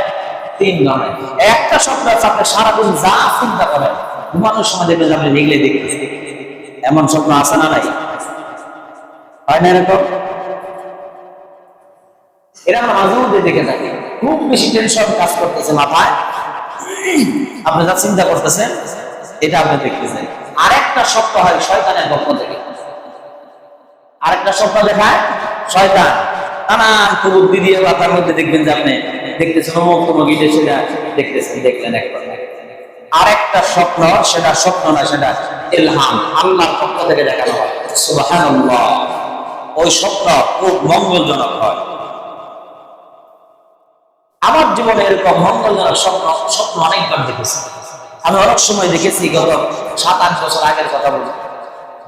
3 ধরনের। একটা স্বপ্ন আছে আপনি সারাদিন যা চিন্তা করেন ঘুমানোর সময় দেখবেন আপনি দেখলে দেখতেছেন, এমন স্বপ্ন আছে না নাই? হয় না এরকম? এরা আমরা মাঝে মধ্যে দেখে থাকি। খুব বেশি টেনশন কাজ করতেছে মাথায়, আপনি যা চিন্তা করতেছেন এটা আপনি দেখতেছেন। আরেকটা স্বপ্ন হয় শয়তানের পক্ষ থেকে, আরেকটা স্বপ্ন দেখায় শয়তান নানান বুদ্ধি দিয়ে মাথার মধ্যে দেখবেন যে আপনি দেখতেছেন অমুক তমুক এটা সেটা দেখতেছেন, দেখলেন এক কথা। আরেকটা স্বপ্ন, সেটা স্বপ্ন না, সেটা ইলহাম, আল্লাহর পক্ষ থেকে দেখানো হয়। সুবহানাল্লাহ। ওই স্বপ্ন খুব মঙ্গলজনক হয়। আমার জীবনে এরকম মঙ্গলজনক স্বপ্ন অনেকবার দেখেছি। আমি অনেক সময় দেখেছি, গত 7-8 বছর আগের কথা বলি।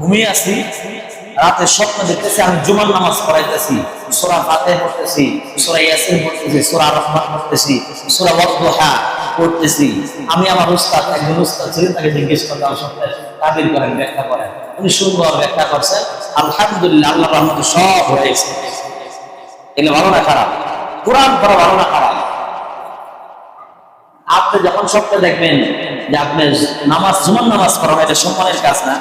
ঘুমিয়ে আছি, রাতে স্বপ্ন দেখতেছি আমি জুমার নামাজ পড়াইতেছি, সূরা ফাতিহা পড়তেছি, সূরা ইয়াসিন পড়তেছি, সূরা রহমান পড়তেছি, সূরা ওয়াদুহা পড়তেছি। আমি আমার উস্তাদ, একজন উস্তাদ ছিলেন, তাকে জিজ্ঞেস করলাম স্বপ্নের তাবির করেন, ব্যাখ্যা করেন। উনি সুন্দর ব্যাখ্যা করছেন। আলহামদুলিল্লাহ, আল্লাহর রহমতে সব হয়েছে। এগুলো ভালো না খারাপ? কোরআন পড়া ভালো না খারাপ? আপনি যখন স্বপ্নে দেখবেন যে আপনি নামাজ, জুমার নামাজ পড়া, এটা সম্মানের কাজ না?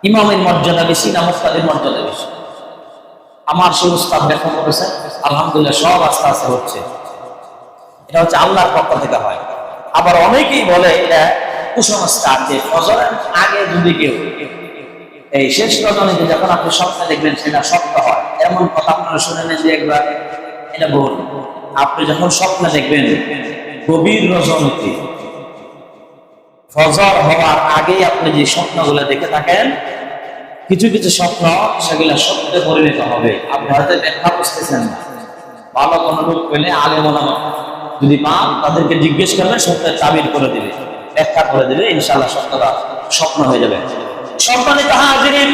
ইমামের মর্যাদা বেশি না মুফতাদির মর্যাদা বেশি? আমার সেই উস্তাদ ব্যাখ্যা করেছেন, আলহামদুলিল্লাহ সব আস্তে আস্তে হচ্ছে। এটা হচ্ছে আল্লাহর পক্ষ থেকে হয়। আবার অনেকেই বলে এটা কুসংস্কার, যে ফজরের আগে যদি কেউ এই শেষ রজনীতে যখন আপনি স্বপ্নে দেখবেন সেটা সত্য হয়, এমন কথা আপনারা শুনে নেন যে একবার। এটা ভুল। আপনি যখন স্বপ্নে দেখবেন গভীর রজনীতে ফজর হওয়ার আগেই আপনি যে স্বপ্নগুলো দেখে থাকেন, কিছু কিছু স্বপ্ন সেগুলো সত্যে পরিণত হবে। আপনি হয়তো ব্যাখ্যা বুঝতেছেন না। ভালো কোনো লোক পেলে, আলেম ওলামা যদি পান, তাদেরকে জিজ্ঞেস করলে সত্যের তাবির করে দিবে, ব্যাখ্যা করে দিবে, ইনশাআল্লাহ সত্যটা স্বপ্ন হয়ে যাবে। সম্মানিত হাজিরিন,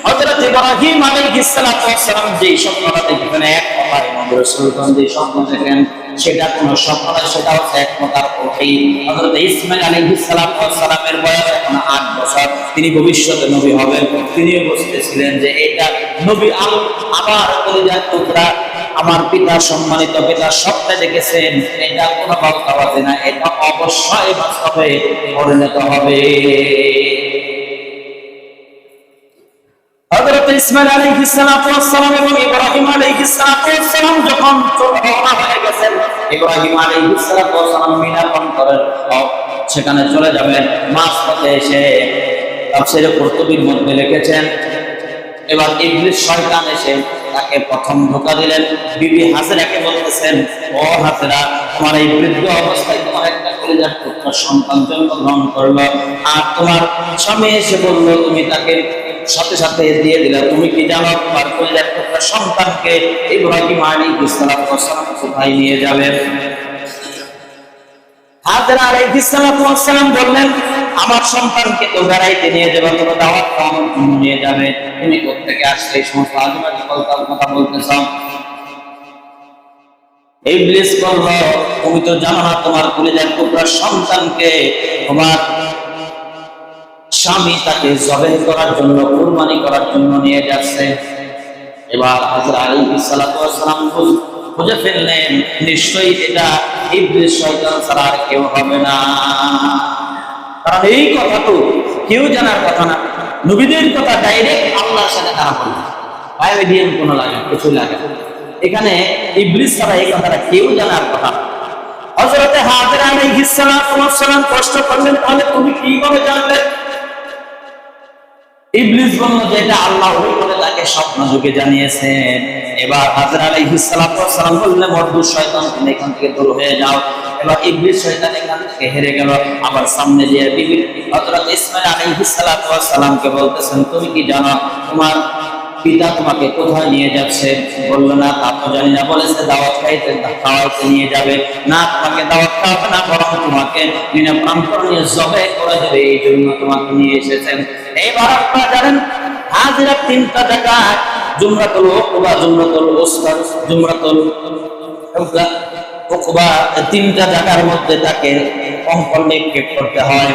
হযরত ইব্রাহিম আলাইহিস সালাতু ওয়াস সালাম যে স্বপ্নটা দেখেন, এক কথায় নবী রাসূলগণ যে স্বপ্ন দেখেন সেটা কোনো স্বপ্ন নয়, সেটা হচ্ছে এক প্রকার ওহী। হযরত ইসমাঈল আলাইহিস সালাতু ওয়াস সালামের বয়স এখন 8 বছর। তিনি ভবিষ্যতে নবী হবেন। তিনিও বুঝতেছিলেন যে এটা নবী আমার কলিজার টুকরা, আমার পিতা, সম্মানিত পিতা স্বপ্নে দেখেছেন, এটা কোনো বাস্তবতা না, এটা অবশ্যই বাস্তবে পরিণত হবে। হযরত ইসমাঈল আলাইহিস সালাতু ওয়াস সালাম এবং ইব্রাহিম আলাইহিস সালাতু ওয়াস সালাম যখন রওনা হয়ে গেছেন, ইব্রাহিম আলাইহিস সালাতু ওয়াস সালাম মিনা প্রান্তরের সেখানে চলে যাবেন। মাঝপথে এসে তাফসীরে কুরতুবীর মধ্যে লিখেছেন, এবার ইবলিস শয়তান এসে তাকে প্রথম ধোঁকা দিলেন। বিবি হাজেরাকে বলতেছেন, ও হাজেরা, তোমার এই বৃদ্ধ অবস্থায় তোমার একটা কলিজার টুকরা সন্তান জন্মগ্রহণ করলো, আর তোমার স্বামী এসে বললো তুমি তাকে সাথে সাথে দিয়ে দিলা। তুমি কি জানো তোমার কলিজার টুকরা সন্তানকে ইব্রাহিম আলাইহিস সালাতু ওয়াস সালাম কোথায় নিয়ে যাবেন? হাজেরা আলাইহিস সালাতু ওয়াস সালাম বললেন, আমার সন্তানকে তো বেড়াইতে নিয়ে যাবে, কোনো দাওয়াত খাওয়ানোর জন্য নিয়ে যাবে। তুমি কোত্থেকে আসলে এই সমস্ত আজেবাজে কথা বলতেছ? ইবলিস বলল, তুমি তো জানো না তোমার কলিজার টুকরা সন্তানকে তোমার স্বামী তাকে জবেহ করার জন্য, কুরবানি করার জন্য নিয়ে যাচ্ছে। এবার হযরত আলাইহিস সালাতু ওয়াস সালাম বুঝে ফেললেন, নিশ্চয়ই এটা ইবলিস শয়তান ছাড়া আর কেউ হবে না। কারণ এই কথা তো কেউ জানার কথা না। নবীদের কথা ডাইরেক্ট আল্লাহর সাথে তারা বলে, বাইরে দিয়ে কোনো লাগে কিছু লাগে না। এখানে ইবলিস ছাড়া এই কথাটা কেউ জানার কথা না। হযরত হাজেরা আলাইহিস সালাতু ওয়াস সালাম প্রশ্ন করলেন, তাহলে তুমি কিভাবে জানলে? ইবলিস বলল যে এটা আল্লাহ ওই বলে তাকে স্বপ্ন যুগে জানিয়েছেন। এবার হাজেরা আলাইহিস সালাতু ওয়াস সালাম বললেন, মর্দুদ শয়তান, তুমি এখান থেকে দূর হয়ে যাও। এবার ইবলিস শয়তান এখান থেকে হেরে গেল। আবার সামনে দিয়ে বিবি হযরত ইসমাঈল আলাইহিস সালাতু ওয়াস সালামকে বলতেছেন, তুমি কি জানো তোমার পিতা তোমাকে কোথায় নিয়ে যাচ্ছে? বললো, না তা তো জানি না। বলেছে দাওয়াত খাওয়াইতে নিয়ে যাবে। না, তোমাকে দাওয়াত খাওয়াবে না, বরং তোমাকে বিনা প্রান্তর নিয়ে জবে করে দেবে, এই জন্য তোমাকে নিয়ে এসেছেন। এইবার আপনারা জানেন হাজিরা 3টা জায়গা, জুমরাতুল উকবা, জুমরাতুল উসফা, জুমরাতুল উকবা, 3টা জায়গার মধ্যে তাকে কঙ্কর নিক্ষেপ করতে হয়।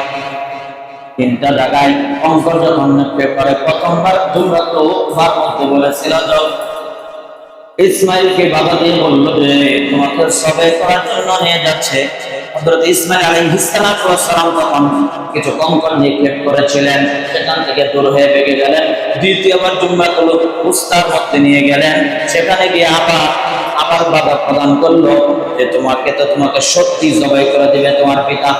3টা জায়গায় কঙ্কর যখন নিক্ষেপ করে, প্রথমবার জুমরাতুল উকবার মধ্যে বলেছিল ইসমাইলকে বাধা দিয়ে বলল যে তোমাকে জবাই করার জন্য নিয়ে যাচ্ছে। হযরত ইসমাইল আলাইহিস সালাম তখন কিছু কঙ্কর নিক্ষেপ করেছিলেন, সেখান থেকে দূর হয়ে বেগে গেলেন। দ্বিতীয়বার জুমরাতুল উস্তার মধ্যে নিয়ে গেলেন, সেখানে গিয়ে আবার বাধা প্রদান করলো যে তোমাকে সত্যি জবাই করে দিবে তোমার পিতা।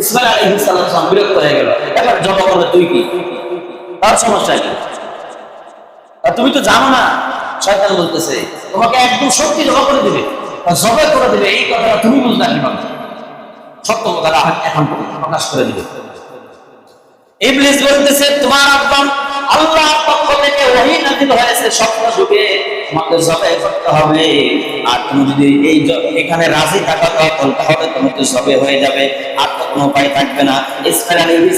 ইসমাইল আলাইহিস সালাম বিরক্ত হয়ে গেল, এবার জবাই করলে তুই কি, তার সমস্যা কি? তুমি তো জানো না, শয়তান বলতেছে তোমাকে একদম সত্যি জবাই করে দিবে, জবাই করে দিবে, এই কথাটা তুমি বুঝতে কিভাবে? সত্য কথা এখন প্রকাশ করে দিবে। ইবলিস বলতেছে তোমার আব্বাম আল্লাহর পক্ষ থেকে ওহী নাযিল হয়েছে স্বপ্ন যুগে, তোমাকে জবাই করতে হবে। আর তুমি যদি এখানে রাজি থাকো তাহলে তুমি তো জবাই হয়ে যাবে, আর তো কোনো উপায় থাকবে না। ইসমাইল আলাইহিস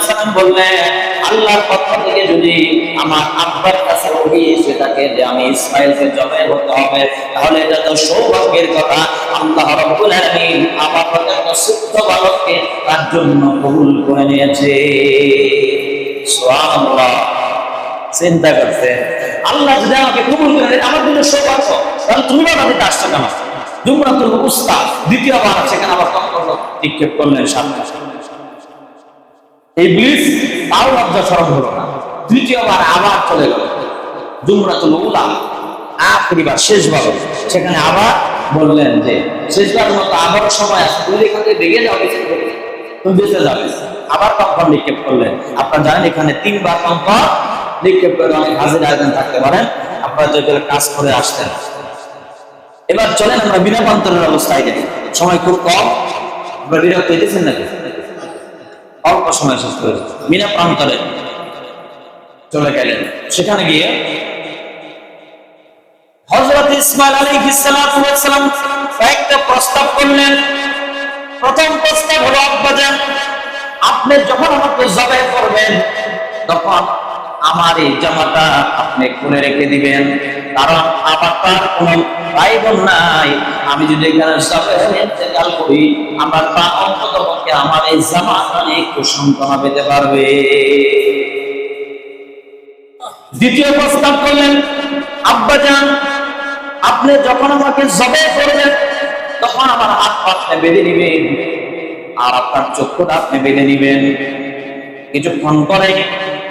সালাম বললেন আল্লাহর পক্ষ থেকে যদি আমার আব্বার কাছে ওহী এসে থাকে যে আমি ইসমাইলকে জবাই করতে হবে, তাহলে এটা তো সৌভাগ্যের কথা। আল্লাহ রাব্বুল আলামিন আমার মতো একটা সুস্থ বালককে তার জন্য কবুল করে নিয়েছে। সুবহানাল্লাহ। চিন্তা করতে আল্লাহ যদি আমাকে কবুল করে নেয় আমার জন্য সৌভাগ্য, তাহলে তুমি বাধা দিতে আসছো কেন? জুমরাতুল উস্তা দ্বিতীয়বার সেখানে আবার কঙ্কর নিক্ষেপ করলেন সামনে। ইবলিস তাও লজ্জা শরম হলো না, দ্বিতীয়বার আবার চলে গেল জুমরাতুল উলা, আখরিবার শেষবার সেখানে আবার বললেন যে শেষবার মতো আবার সময় আছে, তুমি এখান থেকে বেরিয়ে যাও, তুমি বেঁচে যাবে। আবার কঙ্কর নিক্ষেপ করলেন। আপনারা জানেন এখানে 3 বার কঙ্কর নিক্ষেপ করে অনেক হাজির আয়োজন থাকতে পারেন, আপনারা তো এগুলো কাজ করে আসতেন। এবার চলেন আমরা বিনা প্রান্তরের অবস্থায় যাই, সময় খুব কম, আপনারা বিরক্ত হইতেছেন নাকি? অল্প সময় শেষ করে বিনা প্রান্তরে চলে গেলেন। সেখানে গিয়ে হযরত ইসমাইল আলাইহিস সালাম কয়েকটা প্রস্তাব করলেন। প্রথম প্রস্তাব হলো আব্বাজান আপনি যখন আমাকে জবাই করবেন তখন আমার এই জামাটা আপনি খুলে রেখে দিবেন, কারণ আমার তার কোনো ভাই বোন নাই। আমি যদি এখানে জবাই হয়ে ইন্তেকাল করি আমার পা অন্ততপক্ষে আমার এই জামাটা নিয়ে একটু সান্ত্বনা পেতে পারবে। দ্বিতীয় প্রস্তাব করলেন আব্বাজান আপনি যখন আমাকে জবাই করবেন তখন আমার হাত পা আপনি বেঁধে নিবেন আর আপনার চক্ষুটা আপনি বেঁধে নিবেন। কিছুক্ষণ পরে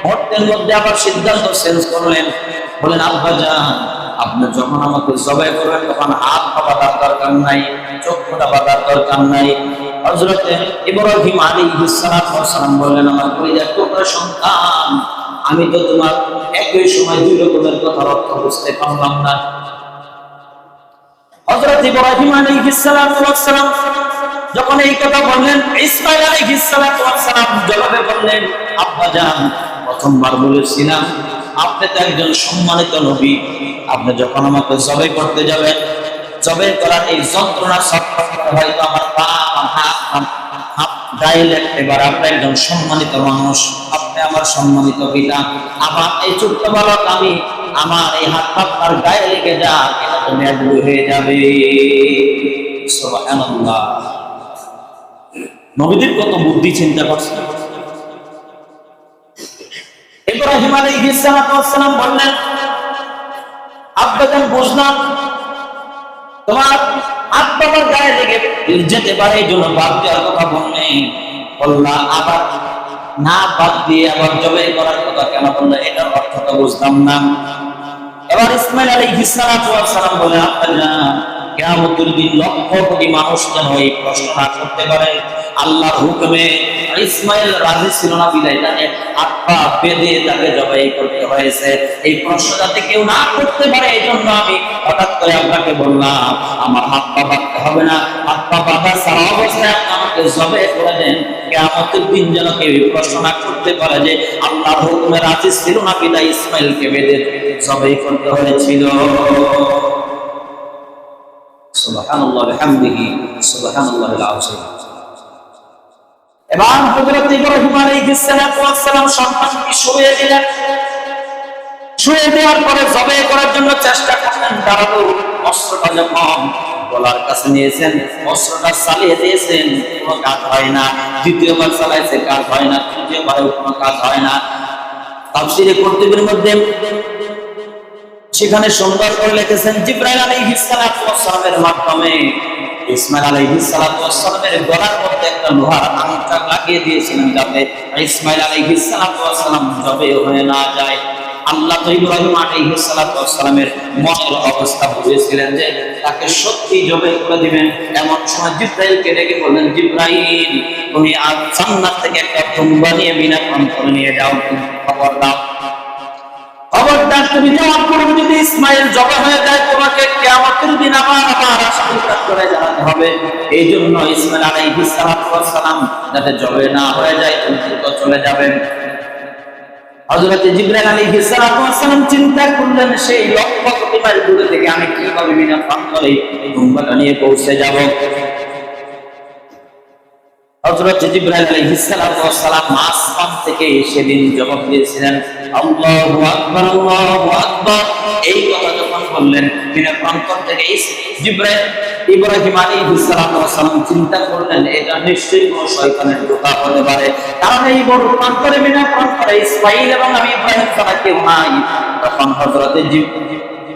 মুহূর্তের মধ্যে আবার সিদ্ধান্ত চেঞ্জ করলেন, বলেন আব্বাজান আপনি যখন আমাকে জবাই করবেন তখন হাত পা বাঁধার দরকার নাই, চক্ষুটা বাঁধার দরকার নাই। হযরত ইব্রাহিম আলাইহিস সালাম বললেন আমার কলিজার টুকরা সন্তান আমি তো তোমার একই সময় দুই রকমের কথার অর্থ বুঝতে পারলাম না। হযরত ইব্রাহিম আলাইহিস সালাম যখন এই কথা বললেন ইসমাইল আলাইহিস সালাম জবাবে বললেন আব্বাজান প্রথমবার বলেছিলাম আপনি তো একজন সম্মানিত নবী, আপনি যখন আমাকে জবাই করতে যাবেন জবাই করার এই যন্ত্রণা সহ্য হয়তো আমার পা হাত ডাইরেক্ট, এবার আপনি একজন সম্মানিত মানুষ, আপনি আমার সম্মানিত পিতা, আমার এই ছোট্ট বালক আমি আমার এই হাত আপনার গায়ে লেগে যা এটা তো ন্যায্য হয়ে যাবে। সুবহানাল্লাহ। নবীদের কত বুদ্ধি চিন্তা করছেন। ইব্রাহিম আলাইহিস সালাম বললেন আব্বাজান বুঝলাম তোমার হাত বাবার গায়ে লেগে যেতে পারে এই জন্য বাদ দেওয়ার কথা বললেন, বললাম আবার না বাদ দিয়ে আবার জবাই করার কথা কেন বললেন, এটার অর্থটা বুঝলাম না। এবার ইসমাইল আলাইহিস সালাম বলেন আব্বাজান কিয়ামতের দিন লক্ষ কোটি মানুষ যেন এই প্রশ্ন না করতে পারে, আল্লাহর হুকুমে ইসমাইল রাজি ছিল না বিদায় তাকে হাত পা বেঁধে তাকে জবাই করতে হয়েছে। এই প্রশ্ন যাতে কেউ না করতে পারে এই জন্য আমি হঠাৎ করে আপনাকে বললাম আমার হাত পা বাঁধতে হবে না, হাত পা বাঁধা সারা অবস্থায় আপনি আমাকে জবাই করে দেন, কিয়ামতের দিন যেন কেউ প্রশ্ন না করতে পারে যে আল্লাহর হুকুমে রাজি ছিল না বিদায় ইসমাইলকে বেঁধে জবাই করতে হয়েছিল। সুবহানাল্লাহ বিহামদিহি সুবহানাল্লাহিল আযীম। এবার হযরত ইব্রাহিম আলাইহিস সালাম সন্তানকে শুইয়ে দিলেন, শুইয়ে দেওয়ার পরে জবাই করার জন্য চেষ্টা করলেন, দাঁড়ালো অস্ত্রটা যখন গলার কাছে নিয়েছেন অস্ত্রটা চালিয়ে দিয়েছেন কোনো কাজ হয় না, দ্বিতীয়বার চালাইছে কাজ হয় না, তৃতীয়বারেও কোনো কাজ হয় না। তাফসীরে কুরতুবীর মধ্যে সেখানে সুন্দর করে লিখেছেন জিবরাইল আলাইহিস সালাতু ওয়াস সালামের মাধ্যমে ইসমাইল আলাইহিস সালাতু ওয়াস সালামের গলার মধ্যে একটা লোহার আংটা লাগিয়ে দিয়েছিলেন যাতে ইসমাইল আলাইহিস সালাতু ওয়াস সালাম জবে হয়ে না যায়। আল্লাহ তো ইব্রাহিম আলাইহিস সালাতু ওয়াস সালামের মনের অবস্থা বুঝেছিলেন যে তাকে সত্যি জবে করে দিবেন। এমন সময় জিবরাইলকে ডেকে বললেন, জিবরাইল তুমি আজ জান্নাত থেকে একটা দুম্বা নিয়ে মিনা প্রান্তরে নিয়ে যাও, খবর দাও, খবরদার তুমি যাওয়ার পরে যদি ইসমাইল জবে হয়ে যায় তোমাকে কিয়ামতের দিন আবার আশঙ্কা করে জানাতে হবে। এই জন্য ইসমাইল আলাইহিস সালাতু ওয়াস সালাম যাতে জবে না হয়ে যায় তুমি তো চলে যাবেন। হযরত জিবরাইল আলাইহিস সালাতু ওয়াস সালাম চিন্তা করলেন সেই লক্ষ কোটি মাইল দূরে থেকে আমি কিভাবে মিনা প্রান্তরে দুম্বাটা নিয়ে পৌঁছে যাব। হযরত জিবরাইল আলাইহিস সালাতু ওয়াস সালাম আসমান থেকে সেদিন জবাব দিয়েছিলেন, আল্লাহু আকবার, আল্লাহু আকবার। এই কথা যখন বললেন মিনা প্রান্তর থেকে জিবরাইল ইব্রাহিম আলাইহিস সালাতু ওয়াস সালাম চিন্তা করলেন এটা নিশ্চয়ই কোনো শয়তানের ধোঁকা হতে পারে, কারণ এই বড় প্রান্তরে মিনা প্রান্তরে ইসমাঈল এবং আমি ইব্রাহিম ছাড়া কেউ নাই। তখন হযরত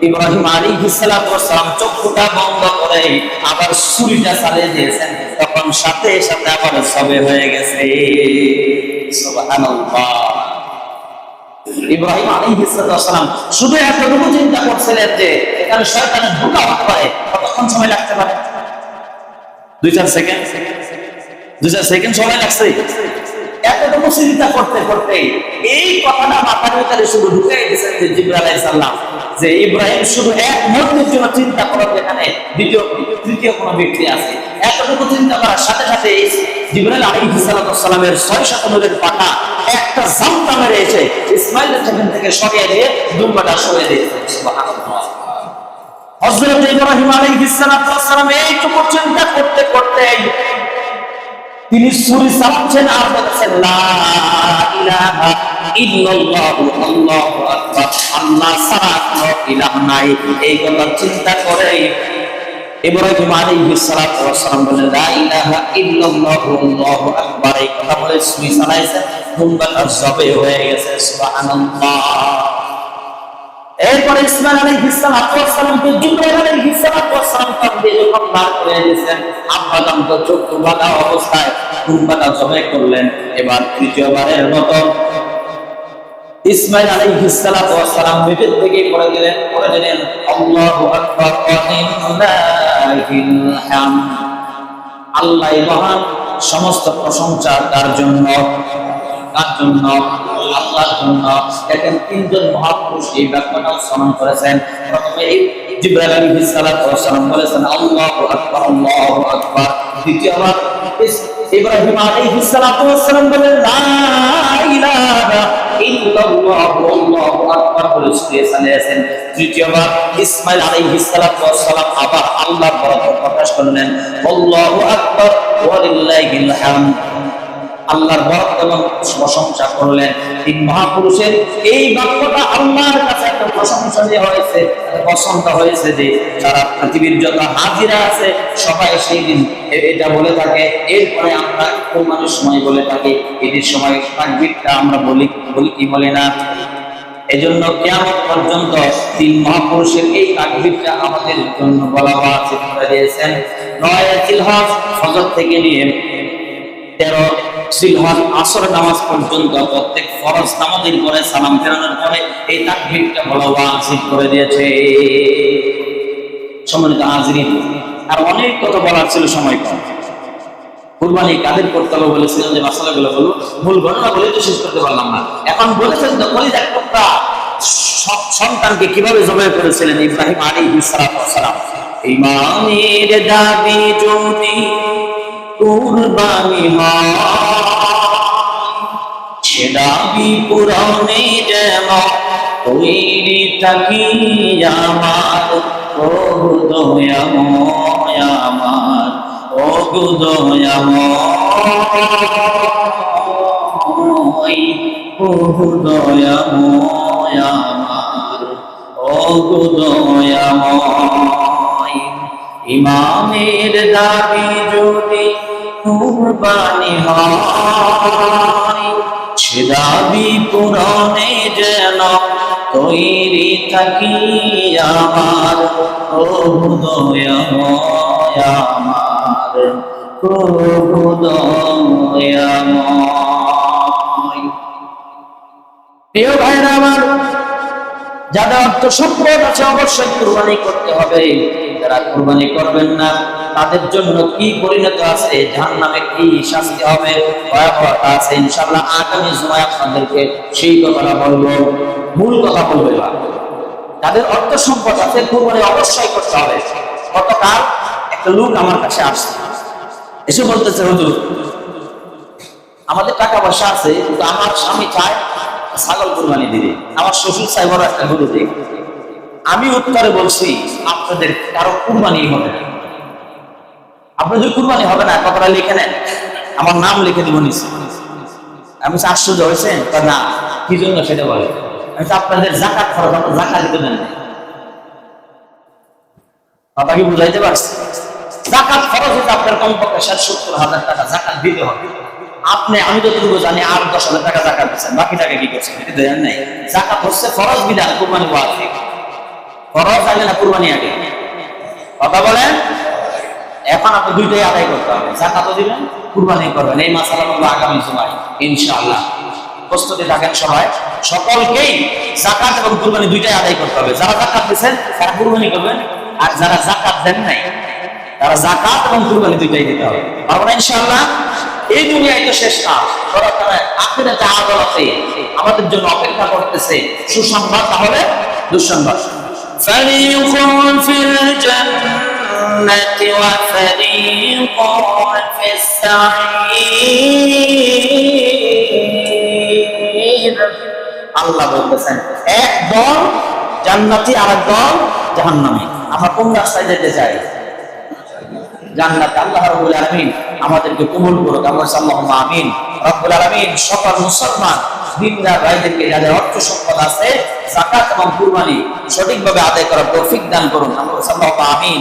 ইব্রাহিম আলাইহিস সালাতু ওয়াস সালাম চোখটা বন্ধ করে আবার ছুরিটা চালিয়ে দিয়েছেন, তখন সাথে সাথে আবার সবে হয়ে গেছে। সুবহানাল্লাহ। ইব্রাহিম আলাইহিস সালাম শুধু এতটুকু চিন্তা করছিলেন যে এখানে শয়তানের ধোঁকা হতে পারে, কতক্ষণ সময় লাগতে পারে? 2-4 সেকেন্ড, 2-4 সেকেন্ড সময় লাগছে। এতটুকু চিন্তা করতে করতে এই কথাটা মাথার ভিতরে শুধু ঢুকে গেছে যে জিবরাইল আলাইহিস সালাম যে ইব্রাহিম শুধু এক মুহূর্তের জন্য চিন্তা করেন যেখানে দ্বিতীয় তৃতীয় কোনো ব্যক্তি আছে। এতটুকু চিন্তা করার সাথে সাথে জিবরাইল আলাইহিস সালামের 6 নূরের পাতা একটা ঝাপটা মেরে এসে ইসমাঈলের সেখান থেকে সরিয়ে দিয়ে দুম্বাটা সরিয়ে দিয়েছে। সুবহানাল্লাহ। হযরত ইব্রাহিম আলাইহিস সালাম এইটুকু চিন্তা করতে করতে তিনি ছুরি চালাচ্ছেন আর বলছেন লা ইলাহা ইল্লাল্লাহু আল্লাহু আকবার, আল্লাহ ছাড়া কোনো ইলাহ নাই। এই কথা চিন্তা করে ইব্রাহিম আলাইহিস সালাম বলেন লা ইলাহা ইল্লাল্লাহু আল্লাহু আকবার। এই কথা বলে ছুরি চালাইছেন, দুম্বাটা জবে হয়ে গেছে। সুবহানাল্লাহ। এরপরে ইসমাঈল আলাইহিস সালামকে জিবরাইল আলাইহিস সালাম কাঁধে যখন বার করে দিয়েছেন, আব্বাজান তো চোখ বাঁধা অবস্থায় দুম্বাটা জবে করলেন। এবার তৃতীয়বারের মতো ইসমাঈল আলাইহিস সালাম নিজের থেকে করে দিলেন আল্লাহু আকবার ওয়া লিল্লাহিল হামদ। আল্লাহই মহান, সমস্ত প্রশংসা তার জন্য। কার জন্য? আল্লাহর জন্য। দেখেন তিনজন মহাপুরুষ এই বাক্যটা উচ্চারণ করেছেন। প্রথমে জিবরাইল আলাইহিস সালাম বলেছেন আল্লাহু আকবার, আল্লাহু আকবার। দ্বিতীয়বার ইব্রাহিম আলাইহিস সালাম বলেন লা ইলাহা ইল্লাল্লাহু আল্লাহু আকবার বলে ছুঁয়ে চালিয়েছেন। তৃতীয়বার ইসমাঈল আলাইহিস সালাম আবার আল্লাহর বরকত প্রকাশ করলেন আল্লাহু আকবার ওয়া লিল্লাহিল হামদ। আল্লাহর বরকত এবং প্রশংসা করলেন। তিন মহাপুরুষের এই বাক্যটা আল্লাহর কাছে একটা প্রশংসনীয় হয়েছে, পছন্দ হয়েছে যে সারা পৃথিবীর যত হাজিরা আছে সবাই সেই দিন এটা বলে থাকে। এরপরে আমরা কোরবানির সময় বলে থাকি, ঈদের সময় তাকবীরটা আমরা বলি কি বলি না? এজন্য কিয়ামত পর্যন্ত তিন মহাপুরুষের এই তাকবীরটা আমাদের জন্য বলা ওয়াজিব করে দিয়েছেন। 9 জিলহজ ফজর থেকে নিয়ে 13 জিলহজ আসর নামাজ পর্যন্ত প্রত্যেক ফরজ নামাজের পরে সালাম ফেরানোর পরে এই তাকবীরটা বলা ওয়াজিব করে দিয়েছে। সম্মানিত হাজিরিন, আর অনেক কথা বলার ছিল, সময় কম। কুরবানি কাদের করতে হবে বলেছিলাম যে মাসালাগুলো বলবো, মূল ঘটনা বলে তো শেষ করতে পারলাম না। এখন বলেছেন তো কলিজার টুকরা সন্তানকে কিভাবে জবাই করেছিলেন ইব্রাহিম আলাইহিস সালাম। ইমানের দাবি যদি কুরবানি হয়, সে দাবি পূরণে যেন তৈরি থাকি আমার। ও দয়াময় আমার, ও দয়াময়, ও দয়াময় আমার, ও দয়াময়। ইমামের দাবি যদি কুরবানি হয়, সে দাবি পূরণে যেন তৈরি থাকি আমার প্রভু দয়াময় আমার প্রভু দয়াময়। প্রিয় ভাইরা আমার, যাদের অর্থ সম্পদ আছে অবশ্যই কুরবানি করতে হবে। যারা কুরবানি করবেন না তাদের জন্য কি পরিণত আছে, জাহান্নামে কি শাস্তি হবে, ভয়াবহতা আছে। ইনশাআল্লাহ আগামী জুমায় আপনাদেরকে সেই কথাটা বলবো, মূল কথা বলবো। যাদের অর্থ সম্পদ আছে কুরবানি অবশ্যই করতে হবে। গতকাল একটা লোক আমার কাছে আসছে, এসে বলতেছে, হুজুর আমাদের টাকা পয়সা আছে কিন্তু আমার স্বামী চায় ছাগল কুরবানি দিবে, আমার শ্বশুর চাই বড় একটা গরু দিবে। আমি উত্তরে বলছি, আপনাদের কারো কুরবানি হবে না। আপনাদের কুরবানি হবে না কথাটা লিখে নেন, আমার নাম লিখে দিব নিচে। আমি আশ্চর্য হয়েছে, না কি জন্য সেটা বলে। আপনাদের যাকাত খরচ, আপনার যাকাত দিতে দেন। কথা কি বুঝাইতে পারছি? যাকাত খরচ হচ্ছে আপনার কমপক্ষে 70,000 টাকা যাকাত দিতে হবে। আমি যতটুকু জানি 8-10,000 টাকা যাকাত দিচ্ছেন, বাকি টাকা কি করছেন এটা জানেন নাই। যাকাত হচ্ছে ফরজ বিধান, কুরবানি ওয়াজিব। ফরজ আগে না কুরবানি আগে? কথা বলেন। এখন আপনি দুইটাই আদায় করতে হবে, যাকাতও দিবেন কুরবানি করবেন। এই মাসালা বলবো আগামী জুমায় ইনশাআল্লাহ। প্রস্তুতি থাকেন সবাই, সকলকেই যাকাত এবং কুরবানি দুইটাই আদায় করতে হবে। যারা যাকাত দিচ্ছেন তারা কুরবানি করবেন, আর যারা যাকাত দেন নাই তারা যাকাত এবং কুরবানি দুইটাই দিতে হবে। পারবো না ইনশাআল্লাহ? এই দুনিয়ায় তো শেষ না, আখিরাতে আদালতে আমাদের জন্য অপেক্ষা করতেছে সুসংবাদ, তাহলে দুঃসংবাদ। ফারিকুন ফিল জান্নাতি ওয়া ফারিকুন ফিস সাঈর। আল্লাহ বলতেছেন এক দল জান্নাতি আর এক দল জাহান্নামী। আমরা কোন রাস্তায় যেতে চাই? জান্নাত। আল্লাহ রাব্বুল আলামিন আমাদেরকে কবুল করুক, আমরা আল্লাহুম্মা আমিন। রব্বুল আলামিন সকল মুসলমান দিনদার ভাইদেরকে যাদের অর্থ সম্পদ আছে যাকাত এবং কুরবানি সঠিকভাবে আদায় করার তৌফিক দান করুন, আমরা আল্লাহুম্মা আমিন।